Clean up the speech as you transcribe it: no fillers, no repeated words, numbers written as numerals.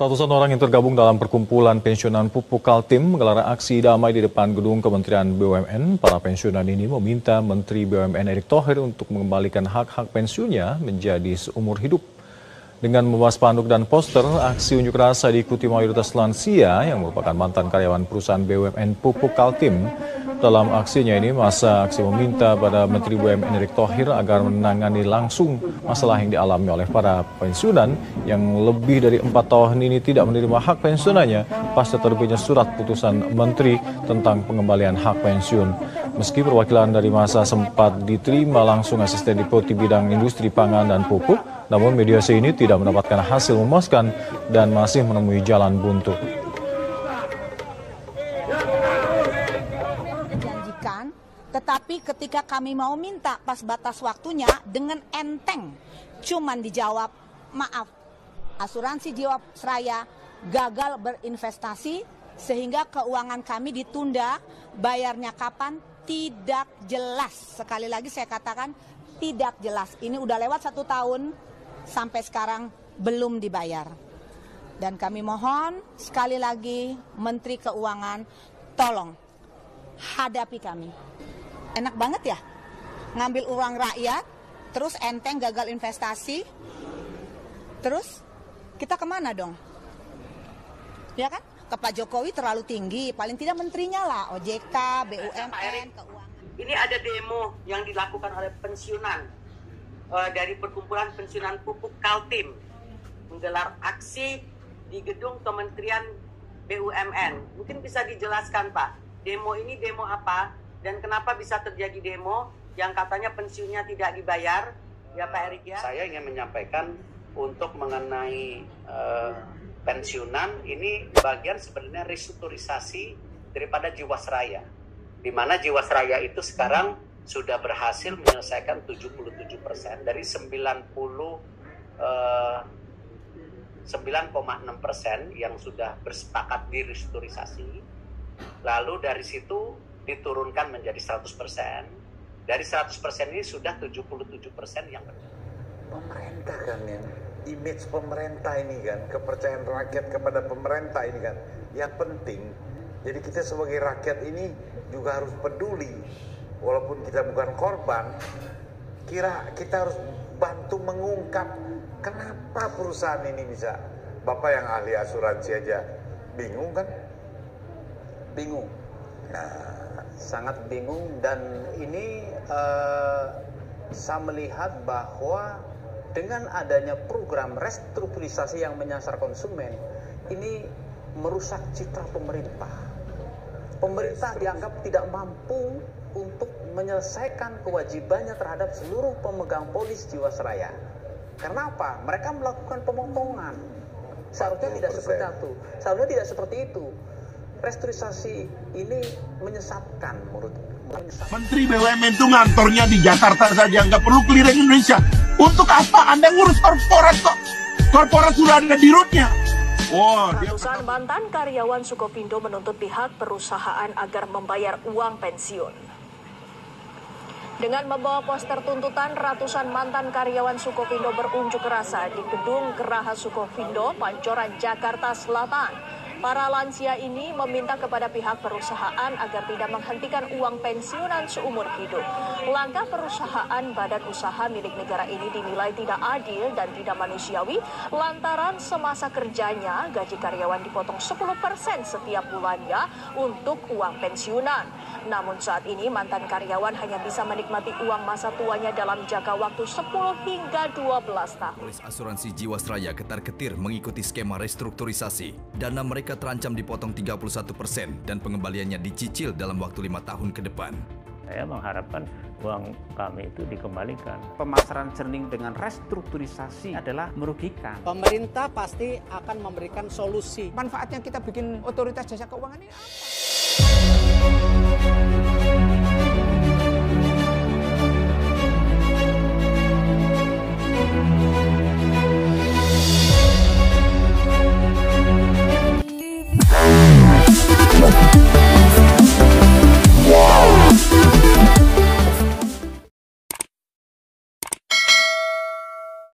Ratusan orang yang tergabung dalam perkumpulan pensiunan Pupuk Kaltim menggelar aksi damai di depan gedung Kementerian BUMN. Para pensiunan ini meminta Menteri BUMN Erick Thohir untuk mengembalikan hak-hak pensiunnya menjadi seumur hidup. Dengan membawa spanduk dan poster, aksi unjuk rasa diikuti mayoritas lansia yang merupakan mantan karyawan perusahaan BUMN Pupuk Kaltim. Dalam aksinya ini, masa aksi meminta pada Menteri BUMN Erick Thohir agar menangani langsung masalah yang dialami oleh para pensiunan yang lebih dari 4 tahun ini tidak menerima hak pensiunannya pasca terbitnya surat putusan Menteri tentang pengembalian hak pensiun. Meski perwakilan dari masa sempat diterima langsung asisten Deputi Bidang Industri Pangan dan Pupuk, namun mediasi ini tidak mendapatkan hasil memuaskan dan masih menemui jalan buntu. Menjanjikan, tetapi ketika kami mau minta pas batas waktunya dengan enteng, cuman dijawab, maaf, asuransi Jiwasraya gagal berinvestasi sehingga keuangan kami ditunda, bayarnya kapan tidak jelas. Sekali lagi saya katakan tidak jelas. Ini udah lewat 1 tahun. Sampai sekarang belum dibayar. Dan kami mohon sekali lagi Menteri Keuangan tolong hadapi kami. Enak banget ya ngambil uang rakyat, terus enteng gagal investasi, terus kita kemana dong? Ya kan? Ke Pak Jokowi terlalu tinggi, paling tidak menterinya lah, OJK, BUMN, Keuangan. Ini ada demo yang dilakukan oleh pensiunan dari perkumpulan pensiunan Pupuk Kaltim menggelar aksi di gedung Kementerian BUMN. Mungkin bisa dijelaskan Pak, demo ini demo apa dan kenapa bisa terjadi demo yang katanya pensiunnya tidak dibayar, ya Pak Erick ya? Saya ingin menyampaikan untuk mengenai pensiunan ini bagian sebenarnya restrukturisasi daripada Jiwasraya, di mana Jiwasraya itu sekarang sudah berhasil menyelesaikan 77% dari 9,6% yang sudah bersepakat di restrukturisasi. Lalu dari situ diturunkan menjadi 100%. Dari 100% ini sudah 77% yang benar. Pemerintah kan ya, image pemerintah ini kan, kepercayaan rakyat kepada pemerintah ini kan, yang penting. Jadi kita sebagai rakyat ini juga harus peduli. Walaupun kita bukan korban, kita harus bantu mengungkap kenapa perusahaan ini bisa. Bapak yang ahli asuransi aja bingung kan? Bingung. Sangat bingung, dan ini saya melihat bahwa dengan adanya program restrukturisasi yang menyasar konsumen, ini merusak citra pemerintah. Pemerintah dianggap tidak mampu untuk menyelesaikan kewajibannya terhadap seluruh pemegang polis Jiwasraya. Karena apa? Mereka melakukan pemotongan. Seharusnya tidak seperti itu. Seharusnya tidak seperti itu. Restrukturisasi ini menyesatkan menurut Menteri BUMN itu ngantornya di Jakarta saja, nggak perlu keliling Indonesia. Untuk apa Anda ngurus korporat kok? Korporat sudah ada di rootnya. Ratusan mantan karyawan Sukovindo menuntut pihak perusahaan agar membayar uang pensiun. Dengan membawa poster tuntutan, ratusan mantan karyawan Sukovindo berunjuk rasa di gedung Geraha Sukovindo, Pancoran, Jakarta Selatan. Para lansia ini meminta kepada pihak perusahaan agar tidak menghentikan uang pensiunan seumur hidup. Langkah perusahaan badan usaha milik negara ini dinilai tidak adil dan tidak manusiawi lantaran semasa kerjanya gaji karyawan dipotong 10% setiap bulannya untuk uang pensiunan. Namun saat ini mantan karyawan hanya bisa menikmati uang masa tuanya dalam jangka waktu 10 hingga 12 tahun. Polis asuransi Jiwasraya ketar-ketir mengikuti skema restrukturisasi. Dana mereka terancam dipotong 31% dan pengembaliannya dicicil dalam waktu 5 tahun ke depan. Saya mengharapkan uang kami itu dikembalikan. Pemasaran jernih dengan restrukturisasi adalah merugikan. Pemerintah pasti akan memberikan solusi. Manfaatnya kita bikin otoritas jasa keuangan ini apa?